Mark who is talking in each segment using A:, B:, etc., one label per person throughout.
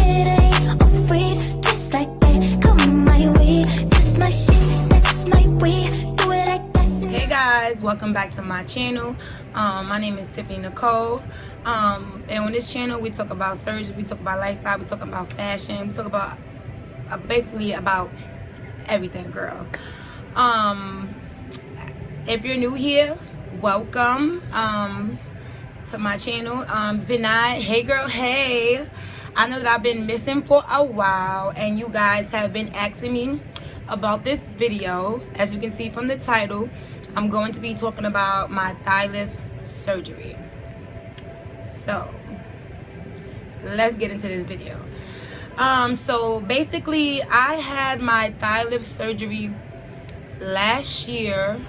A: it ain't all free, just like that. Come my way, this my shit, that's my way. Do it like that.
B: Hey guys, welcome back to my channel. My name is Tiffany Nicole. And on this channel we talk about surgery, we talk about lifestyle, we talk about fashion, we talk about basically about everything, girl. If you're new here, welcome to my channel. Vinay, hey girl, hey. I know that I've been missing for a while and you guys have been asking me about this video. As you can see from the title, I'm going to be talking about my thigh lift surgery. So let's get into this video. So basically I had my thigh lift surgery last year.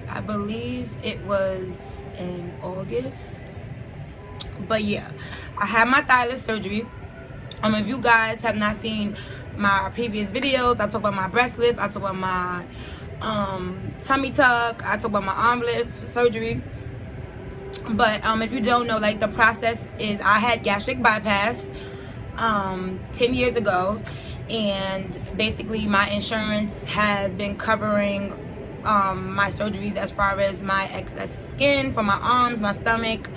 B: I believe it was in August. But yeah, I had my thigh lift surgery. If you guys have not seen my previous videos, I talk about my breast lift, I talk about my tummy tuck, I talk about my arm lift surgery. But if you don't know, like, the process is I had gastric bypass 10 years ago, and basically my insurance has been covering my surgeries as far as my excess skin for my arms, my stomach,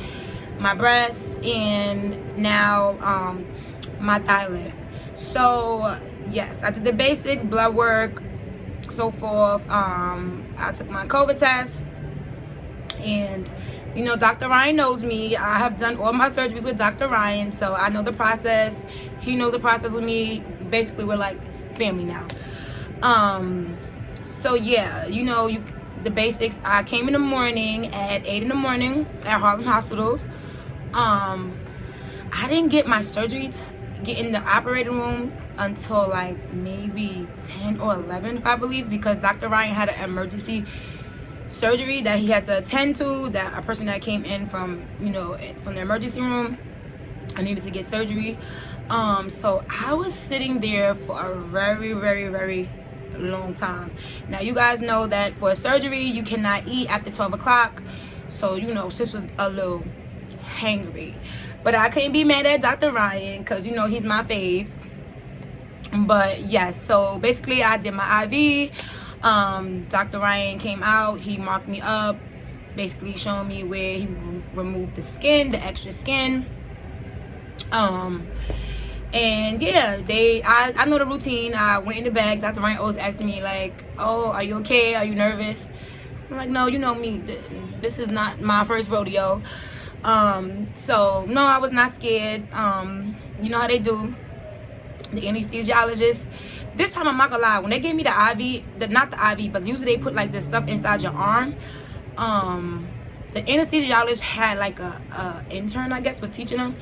B: my breasts, and now my thigh lift. So yes, I did the basics, blood work, so forth. I took my COVID test, and you know, Dr. Ryan knows me. I have done all my surgeries with Dr. Ryan, so I know the process. He knows the process with me. Basically, we're like family now. So yeah, you know, the basics. I came in the morning at 8 in the morning at Harlem Hospital. I didn't get my surgery, get in the operating room until like maybe 10 or 11, I believe, because Dr. Ryan had an emergency surgery that he had to attend to, that a person that came in from, you know, from the emergency room, I needed to get surgery. So I was sitting there for a very, very, very long time. Now you guys know that for a surgery you cannot eat after 12 o'clock, so you know, sis was a little hangry, but I couldn't be mad at Dr. Ryan because, you know, he's my fave. But yes, so basically I did my IV. Dr. Ryan came out, he marked me up, basically showing me where he removed the skin, the extra skin. And yeah, I know the routine. I went in the back. Dr. Ryan always asked me like, oh, are you okay? Are you nervous? I'm like, no, you know me, this is not my first rodeo. So no, I was not scared. You know how they do, the anesthesiologist. This time I'm not gonna lie, when they gave me the IV, not the IV, but usually they put like this stuff inside your arm. The anesthesiologist had like a intern, I guess, was teaching them,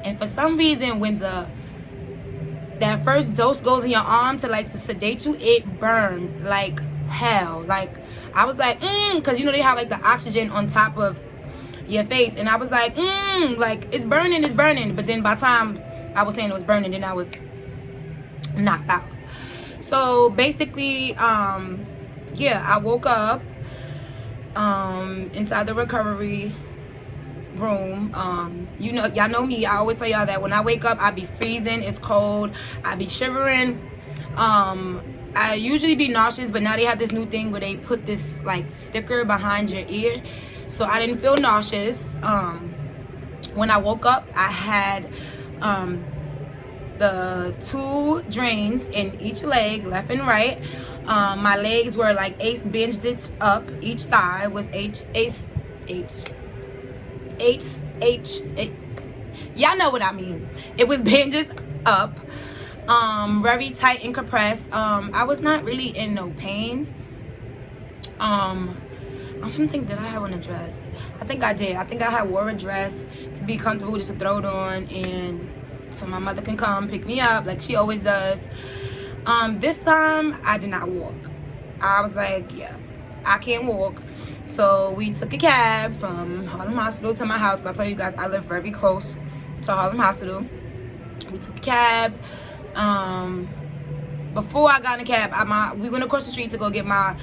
B: and for some reason when that first dose goes in your arm to sedate you, it burned like hell. Like I was like, because you know they have like the oxygen on top of your face, and I was like, like it's burning. But then by the time I was saying it was burning, then I was knocked out. So basically, yeah, I woke up inside the recovery room. You know, y'all know me, I always tell y'all that when I wake up I be freezing, it's cold, I be shivering. I usually be nauseous, but now they have this new thing where they put this like sticker behind your ear, so I didn't feel nauseous. When I woke up, I had the 2 drains in each leg, left and right. My legs were like ace binged it up. Each thigh was H. Y'all know what I mean. It was binged up, very tight and compressed. I was not really in no pain. I'm trying to think, did I have on a dress? I think I did. I think I had wore a dress to be comfortable, just to throw it on, and so my mother can come pick me up like she always does. This time I did not walk. I was like, yeah, I can't walk. So we took a cab from Harlem Hospital to my house. I'll tell you guys, I live very close to Harlem Hospital. We took a cab. Before I got in the cab, we went across the street to go get my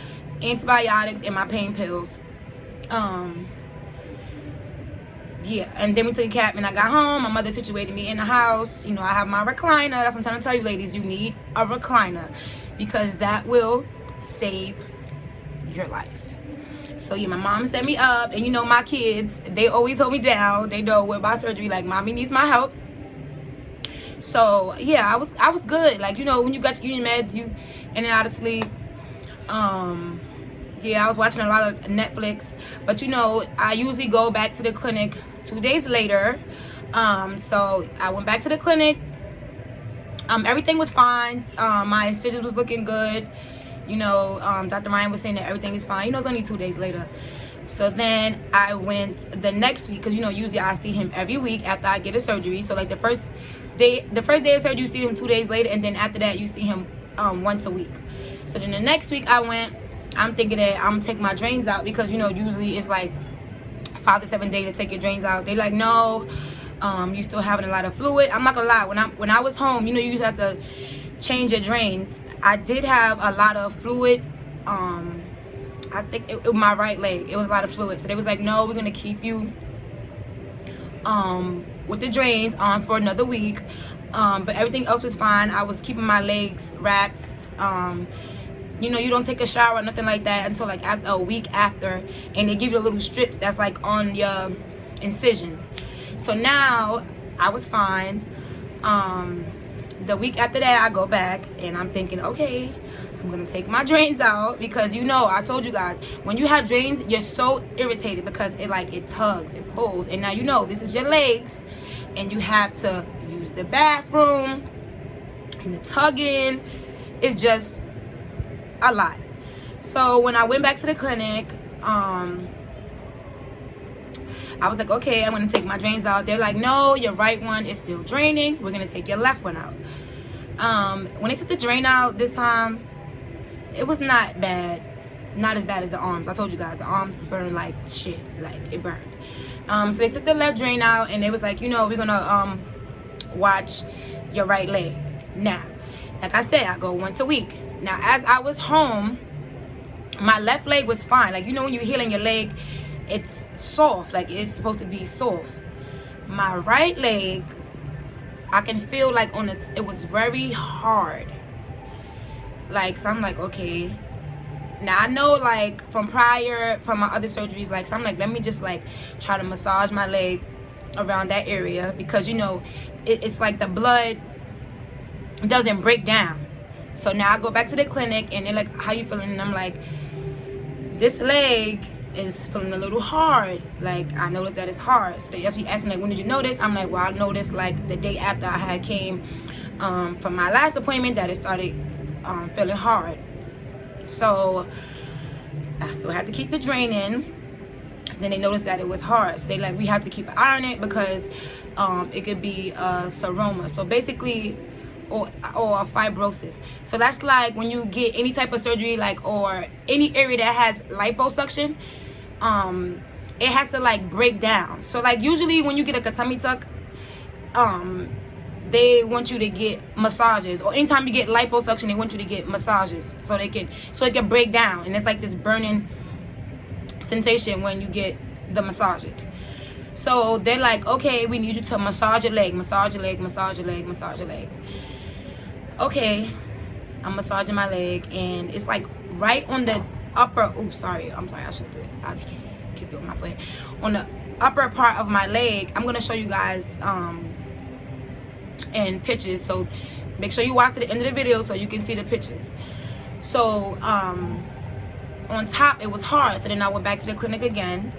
B: antibiotics and my pain pills. yeah, and then we took a cab and I got home. My mother situated me in the house. You know, I have my recliner. That's what I'm trying to tell you, ladies. You need a recliner because that will save your life. So yeah, my mom set me up, and you know my kids, they always hold me down. They know with my surgery, like, mommy needs my help. So yeah, I was good. Like, you know, when you got your union meds, you in and out of sleep. Yeah, I was watching a lot of Netflix, but you know, I usually go back to the clinic 2 days later. So I went back to the clinic. Everything was fine. My stitches was looking good. You know, Dr. Ryan was saying that everything is fine. You know, it's only 2 days later. So then I went the next week, because you know, usually I see him every week after I get a surgery. So like the first day of surgery, you see him 2 days later, and then after that you see him once a week. So then the next week I went. I'm thinking that I'm gonna take my drains out, because you know, usually it's like 5 to 7 days to take your drains out. They like, no, you still having a lot of fluid. I'm not gonna lie, when I was home, you know, you used to have to change your drains. I did have a lot of fluid. I think it my right leg, it was a lot of fluid. So they was like, no, we're gonna keep you with the drains on for another week. But everything else was fine. I was keeping my legs wrapped. You know, you don't take a shower or nothing like that until like after a week after, and they give you the little strips that's like on your incisions. So now I was fine. The week after that I go back and I'm thinking, okay, I'm gonna take my drains out, because you know, I told you guys, when you have drains, you're so irritated because it tugs, it pulls, and now you know this is your legs and you have to use the bathroom, and the tugging is just a lot. So when I went back to the clinic, I was like, okay, I'm gonna take my drains out. They're like, no, your right one is still draining, we're gonna take your left one out. When they took the drain out this time, it was not bad, not as bad as the arms. I told you guys, the arms burned like shit, like it burned. So they took the left drain out, and they was like, you know, we're gonna watch your right leg. Now, like I said, I go once a week. Now, as I was home, my left leg was fine. Like, you know, when you're healing your leg, it's soft, like it's supposed to be soft. My right leg, I can feel like it was very hard. Like, so I'm like, okay. Now I know, like from my other surgeries, like, so I'm like, let me just like try to massage my leg around that area, because you know, it's like the blood doesn't break down. So now I go back to the clinic, and they're like, how you feeling? And I'm like, this leg is feeling a little hard. Like, I noticed that it's hard. So they actually asked me, like, when did you notice? I'm like, well, I noticed like the day after I had came from my last appointment that it started feeling hard. So I still had to keep the drain in. Then they noticed that it was hard. So they like, we have to keep an eye on it, because it could be seroma. So basically, or fibrosis. So that's like when you get any type of surgery, like, or any area that has liposuction, it has to like break down. So like usually when you get a tummy tuck, they want you to get massages, or anytime you get liposuction, they want you to get massages so it can break down, and it's like this burning sensation when you get the massages. So they're like, okay, we need you to massage your leg, massage your leg, massage your leg, massage your leg. Okay, I'm massaging my leg, and it's like right on the upper, I keep doing my foot. On the upper part of my leg, I'm gonna show you guys in pictures, so make sure you watch to the end of the video so you can see the pictures. So on top it was hard, so then I went back to the clinic again,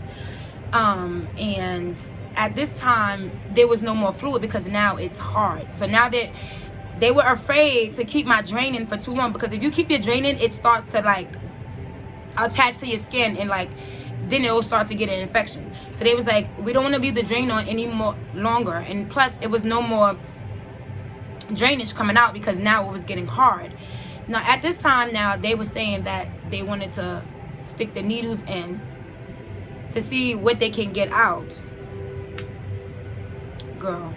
B: and at this time there was no more fluid, because now it's hard. So now that they were afraid to keep my drain in for too long, because if you keep your drain in, it starts to like attach to your skin, and like then it will start to get an infection. So they was like, we don't want to leave the drain on any more longer, and plus it was no more drainage coming out, because now it was getting hard. Now at this time, now they were saying that they wanted to stick the needles in to see what they can get out. Girl,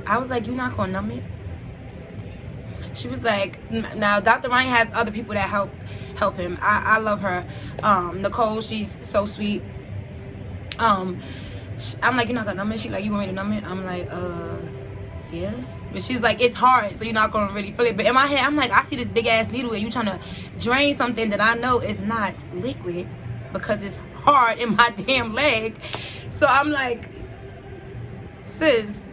B: I was like, you're not gonna numb it? She was like, now Dr. Ryan has other people that help him. I love her. Nicole, she's so sweet. I'm like, you're not gonna numb it? She like, you want me to numb it? I'm like, yeah. But she's like, it's hard, so you're not gonna really feel it. But in my head, I'm like, I see this big ass needle and you trying to drain something that I know is not liquid because it's hard in my damn leg. So I'm like, sis,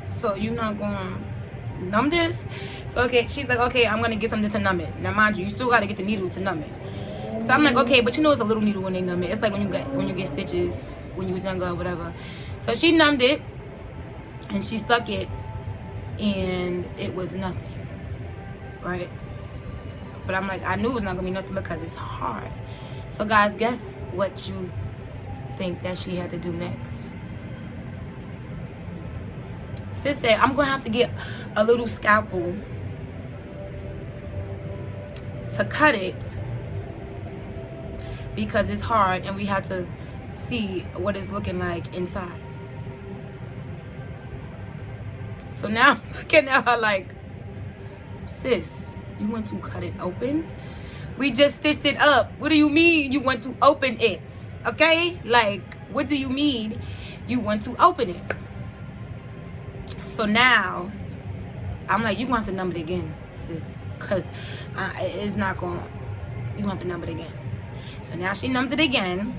B: so you're not gonna numb this? So okay, she's like, okay, I'm gonna get something to numb it. Now mind you, you still gotta get the needle to numb it. So I'm like, okay, but you know it's a little needle when they numb it. It's like when you get stitches when you was younger or whatever. So she numbed it and she stuck it and it was nothing, right? But I'm like, I knew it was not gonna be nothing because it's hard. So guys, guess what you think that she had to do next? Sis said, I'm gonna have to get a little scalpel to cut it because it's hard and we have to see what it's looking like inside. So now I'm looking at her like, sis, you want to cut it open? We just stitched it up. What do you mean you want to open it? Okay? Like, what do you mean you want to open it? So now I'm like, you're going to have to numb it again, sis. Because it's not going to, you're going to have to numb it again. So now she numbs it again.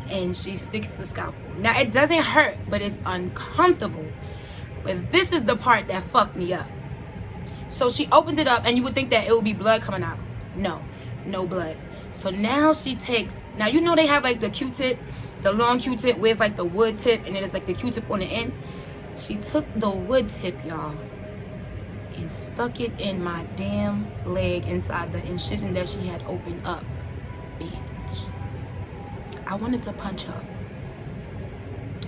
B: And she sticks the scalpel. Now it doesn't hurt, but it's uncomfortable. But this is the part that fucked me up. So she opens it up and you would think that it would be blood coming out. No, no blood. So now she takes, now you know they have like the Q-tip, the long Q-tip where it's like the wood tip and then it's like the Q-tip on the end. She took the wood tip, y'all, and stuck it in my damn leg inside the incision that she had opened up. Bitch. I wanted to punch her.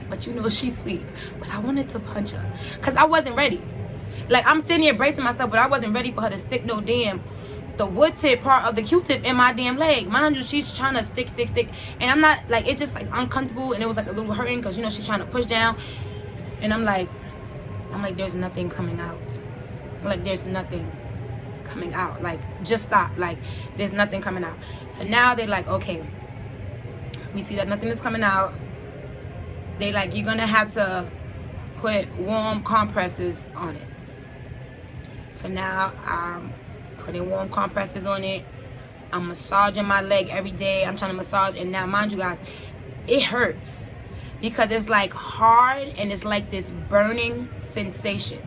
B: But you know she's sweet. But I wanted to punch her. Because I wasn't ready. Like, I'm sitting here bracing myself, but I wasn't ready for her to stick no damn the wood tip part of the Q-tip in my damn leg. Mind you, she's trying to stick. And I'm not, like, it's just, like, uncomfortable. And it was, like, a little hurting because, you know, she's trying to push down. And I'm like, there's nothing coming out. Like, there's nothing coming out. Like, just stop. Like, there's nothing coming out. So now they're like, okay, we see that nothing is coming out. They like, you're gonna have to put warm compresses on it. So now I'm putting warm compresses on it. I'm massaging my leg every day. I'm trying to massage, and now mind you guys, it hurts because it's like hard and it's like this burning sensation.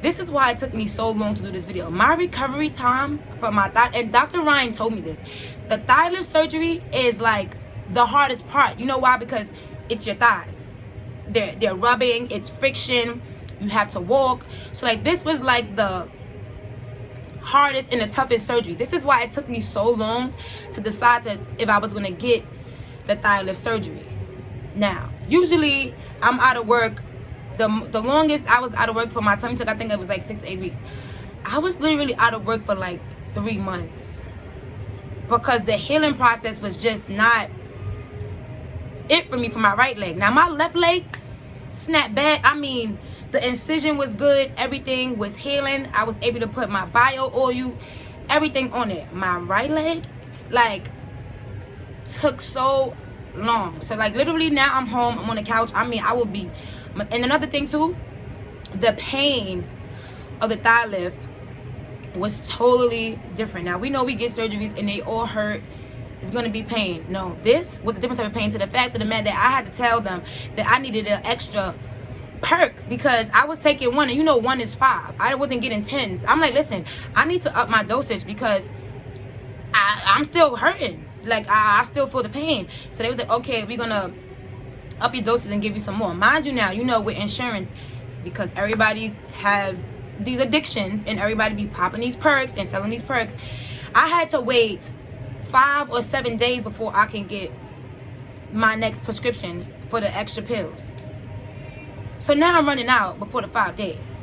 B: This is why it took me so long to do this video. My recovery time for my thigh, and Dr. Ryan told me this, the thigh lift surgery is like the hardest part. You know why? Because it's your thighs. They're rubbing, it's friction, you have to walk. So like this was like the hardest and the toughest surgery. This is why it took me so long to decide if I was gonna get the thigh lift surgery. Now, usually I'm out of work. The longest I was out of work for my tummy tuck, I think it was like 6 to 8 weeks. I was literally out of work for like 3 months because the healing process was just not it for me for my right leg. Now my left leg snapped back. I mean, the incision was good, everything was healing. I was able to put my bio oil, everything on it. My right leg, like, took so long. So like literally now I'm home, I'm on the couch. I mean, I will be, and another thing too, the pain of the thigh lift was totally different. Now we know we get surgeries and they all hurt. It's gonna be pain. No, this was a different type of pain, to the fact of the matter that I had to tell them that I needed an extra perk because I was taking 1, and you know 1 is 5. I wasn't getting 10s. I'm like, listen, I need to up my dosage because I'm still hurting. Like I still feel the pain. So they was like, okay, we're gonna up your dosage and give you some more. Mind you now, you know, with insurance, because everybody's have these addictions and everybody be popping these perks and selling these perks, I had to wait 5 or 7 days before I can get my next prescription for the extra pills. So now I'm running out before the 5 days.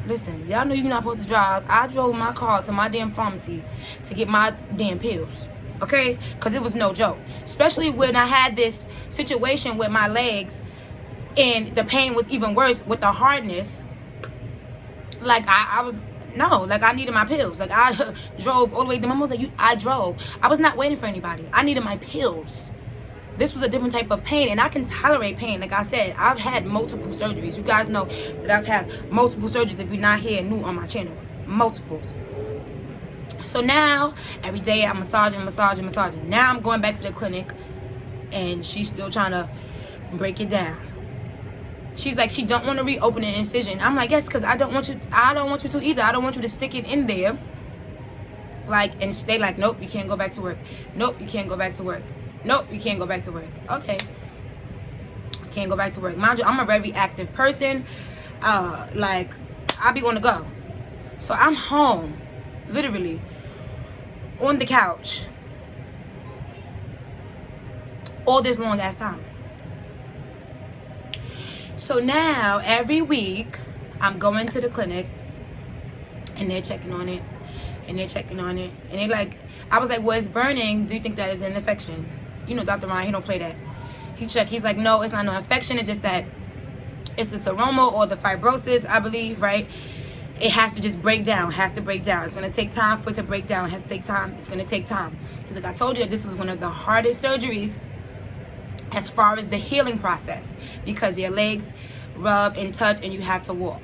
B: Listen, y'all know you're not supposed to drive. I drove my car to my damn pharmacy to get my damn pills. Okay? Because it was no joke. Especially when I had this situation with my legs and the pain was even worse with the hardness. Like I was, no, like I needed my pills. Like I drove all the way to my mom was like, I drove. I was not waiting for anybody. I needed my pills. This was a different type of pain, and I can tolerate pain. Like I said, I've had multiple surgeries. You guys know that I've had multiple surgeries if you're not here new on my channel. Multiples. So now, every day I'm massaging. Now I'm going back to the clinic, and she's still trying to break it down. She's like, she don't want to reopen an incision. I'm like, yes, because I don't want you to either. I don't want you to stick it in there. Like, and stay like, nope, you can't go back to work. Nope, you can't go back to work. Nope, you can't go back to work. Okay. Can't go back to work. Mind you, I'm a very active person. Like, I be on the go. So I'm home, literally, on the couch, all this long ass time. So now, every week, I'm going to the clinic, and they're checking on it, and they're checking on it, and they're like, I was like, well, it's burning. Do you think that is an infection? You know, Dr. Ryan, he don't play that. He checked. He's like, no, it's not no infection. It's just that it's the seroma or the fibrosis, I believe, right? It has to just break down. Has to break down. It's going to take time for it to break down. It has to take time. It's going to take time. Because like I told you, that this was one of the hardest surgeries as far as the healing process. Because your legs rub and touch and you have to walk.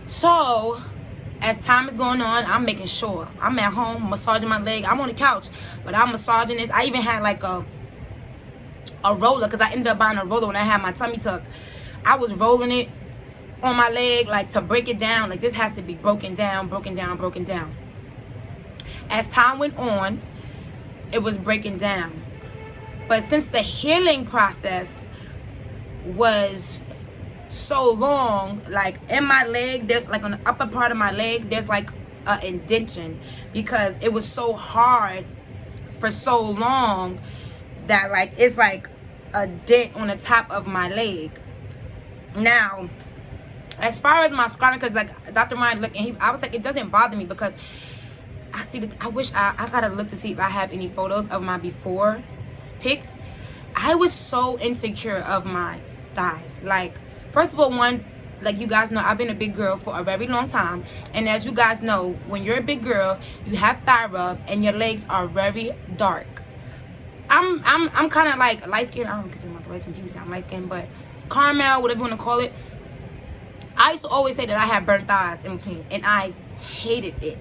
B: So as time is going on, I'm making sure. I'm at home massaging my leg. I'm on the couch, but I'm massaging this. I even had like a roller, because I ended up buying a roller when I had my tummy tuck. I was rolling it on my leg, like to break it down. Like this has to be broken down. As time went on, it was breaking down. But since the healing process was so long, like in my leg, there's like on the upper part of my leg, there's like an indentation, because it was so hard for so long that like it's like a dent on the top of my leg. Now, as far as my scarring, because like Dr. Ryan looked, and I was like, it doesn't bother me, because I see that I wish I gotta look to see if I have any photos of my before pics. I was so insecure of my thighs. Like, first of all, one, like you guys know, I've been a big girl for a very long time, and as you guys know, when you're a big girl, you have thigh rub, and your legs are very dark. I'm kind of like light skinned. I don't consider myself light skinned. People say I'm light skinned, but caramel, whatever you want to call it. I used to always say that I had burnt thighs in between, and I hated it.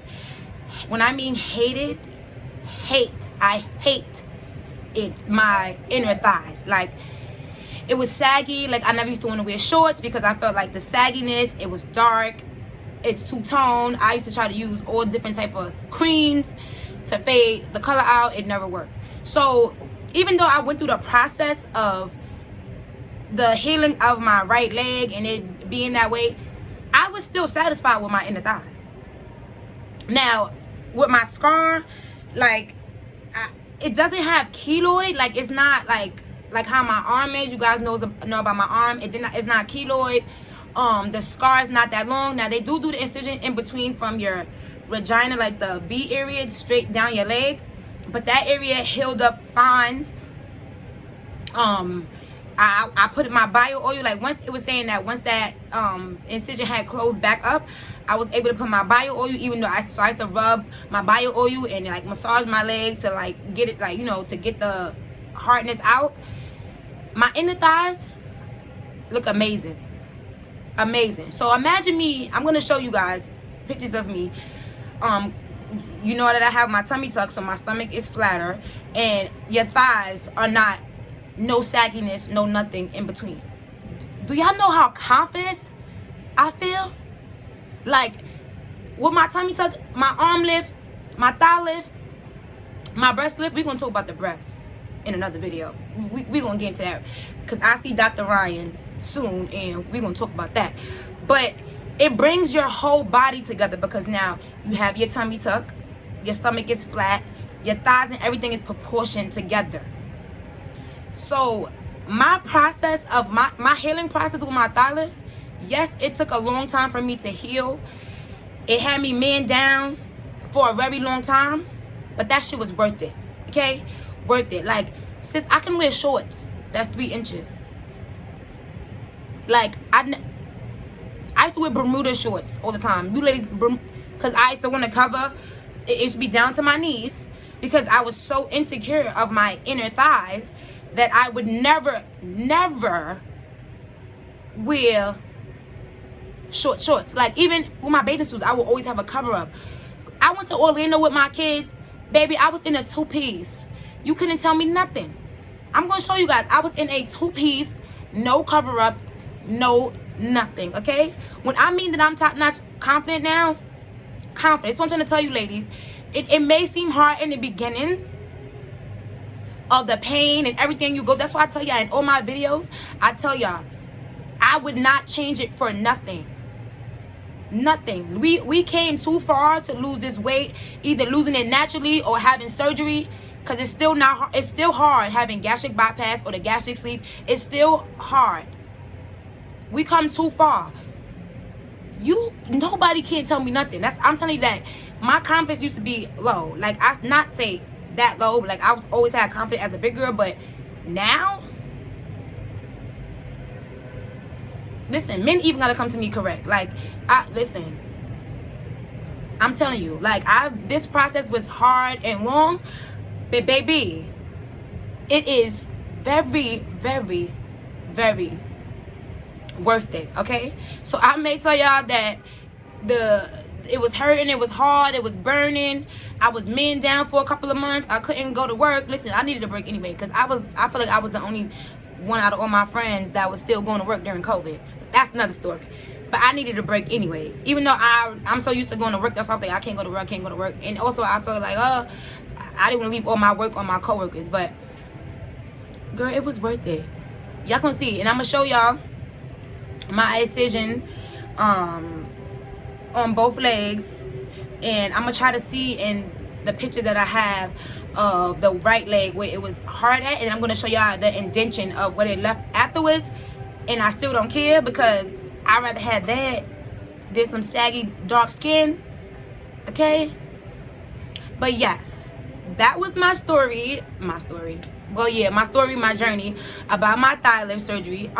B: When I mean hated, I hate it, my inner thighs. Like, it was saggy. Like, I never used to want to wear shorts because I felt like the sagginess, it was dark, it's two-tone. I used to try to use all different type of creams to fade the color out. It never worked. So even though I went through the process of the healing of my right leg and it being that way, I was still satisfied with my inner thigh. Now, with my scar, like, it doesn't have keloid. Like, it's not like how my arm is. You guys know about my arm. It's not keloid. The scar is not that long. Now, they do the incision in between from your vagina, like the V area, straight down your leg. But that area healed up fine. I put in my bio oil. Like, once it was saying that once that incision had closed back up, I was able to put my bio oil, even though I used to rub my bio oil and like massage my leg to like get it, like, you know, to get the hardness out. My inner thighs look amazing. Amazing. So imagine me, I'm going to show you guys pictures of me. You know that I have my tummy tuck, so my stomach is flatter, and your thighs are not, no sagginess, no nothing in between. Do y'all know how confident I feel? Like, with my tummy tuck, my arm lift, my thigh lift, my breast lift. We're going to talk about the breasts in another video. We're going to get into that, because I see Dr. Ryan soon, and we're going to talk about that. But it brings your whole body together, because now you have your tummy tuck, your stomach is flat, your thighs and everything is proportioned together. So my process of my healing process with my thigh lift, yes, it took a long time for me to heal. It had me man down for a very long time, but that shit was worth it. Okay, worth it. Like, sis, I can wear shorts that's 3 inches. Like, I I used to wear Bermuda shorts all the time. You ladies, because I used to want to cover. It used to be down to my knees because I was so insecure of my inner thighs that I would never wear short shorts. Like, even with my bathing suits, I will always have a cover up. I went to Orlando with my kids. Baby, I was in a two-piece. You couldn't tell me nothing. I'm going to show you guys. I was in a two-piece, no cover up, no nothing, okay? When I mean that I'm top-notch confident now, confident. That's what I'm trying to tell you, ladies. It may seem hard in the beginning of the pain and everything you go. That's why I tell y'all in all my videos, I tell y'all, I would not change it for nothing. Nothing. We came too far to lose this weight, either losing it naturally or having surgery, because it's still not. It's still hard having gastric bypass or the gastric sleeve. It's still hard. We come too far. Nobody can tell me nothing. I'm telling you that my confidence used to be low. Like, I not say that low, but like I was always had confidence as a big girl, but now, listen, men even gotta come to me correct. Like, listen, I'm telling you, like, this process was hard and long, but baby, it is very, very, very worth it, okay? So I may tell y'all that it was hurting, it was hard, it was burning. I was men down for a couple of months. I couldn't go to work. Listen, I needed a break anyway, because I feel like I was the only one out of all my friends that was still going to work during COVID. That's another story. But I needed a break anyways. Even though I'm so used to going to work, that's why I'm saying I can't go to work, And also I felt like, I didn't want to leave all my work on my coworkers. But girl, it was worth it. Y'all gonna see. And I'm gonna show y'all my incision on both legs. And I'm gonna try to see in the picture that I have of the right leg where it was hard at, and I'm gonna show y'all the indentation of what it left afterwards. And I still don't care, because I'd rather have that than some saggy dark skin, okay? But yes, that was my story. Well, yeah, my story, my journey about my thigh lift surgery.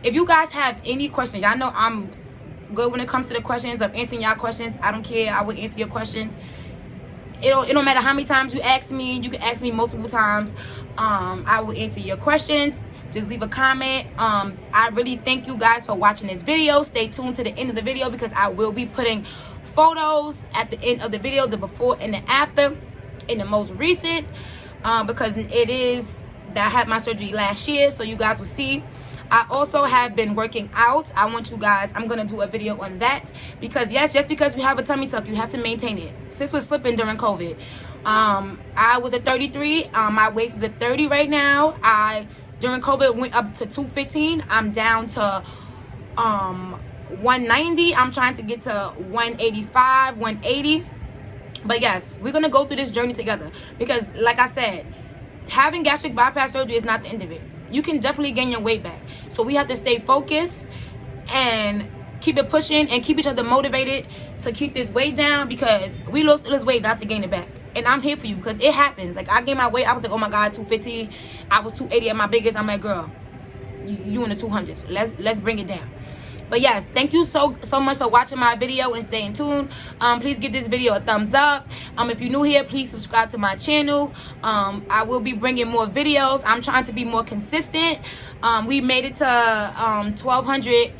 B: If you guys have any questions, y'all know I'm good when it comes to the questions of answering y'all questions. I don't care. I will answer your questions. It don't matter how many times you ask me. You can ask me multiple times. I will answer your questions. Just leave a comment. I really thank you guys for watching this video. Stay tuned to the end of the video, because I will be putting photos at the end of the video, the before and the after, in the most recent, because it is that I had my surgery last year, so you guys will see. I also have been working out. I want you guys, I'm going to do a video on that, because yes, just because you have a tummy tuck, you have to maintain it. Sis was slipping during COVID. I was at 33. My waist is at 30 right now. During COVID went up to 215. I'm down to 190. I'm trying to get to 185, 180. But yes, we're going to go through this journey together, because like I said, having gastric bypass surgery is not the end of it. You can definitely gain your weight back. So we have to stay focused and keep it pushing and keep each other motivated to keep this weight down, because we lost this weight not to gain it back. And I'm here for you, because it happens. Like, I gained my weight. I was like, oh my God, 250. I was 280 at my biggest. I'm like, girl, you in the 200s. Let's bring it down. But yes, thank you so much for watching my video and staying tuned. Please give this video a thumbs up. If you're new here, please subscribe to my channel. I will be bringing more videos. I'm trying to be more consistent. We made it to 1,200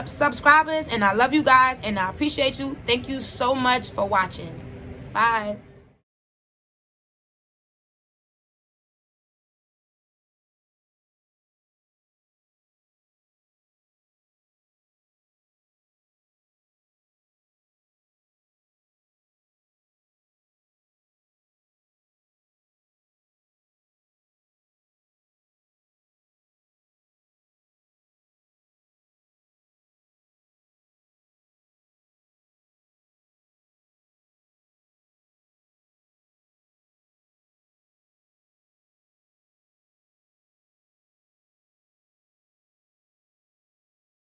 B: subscribers, and I love you guys, and I appreciate you. Thank you so much for watching. Bye.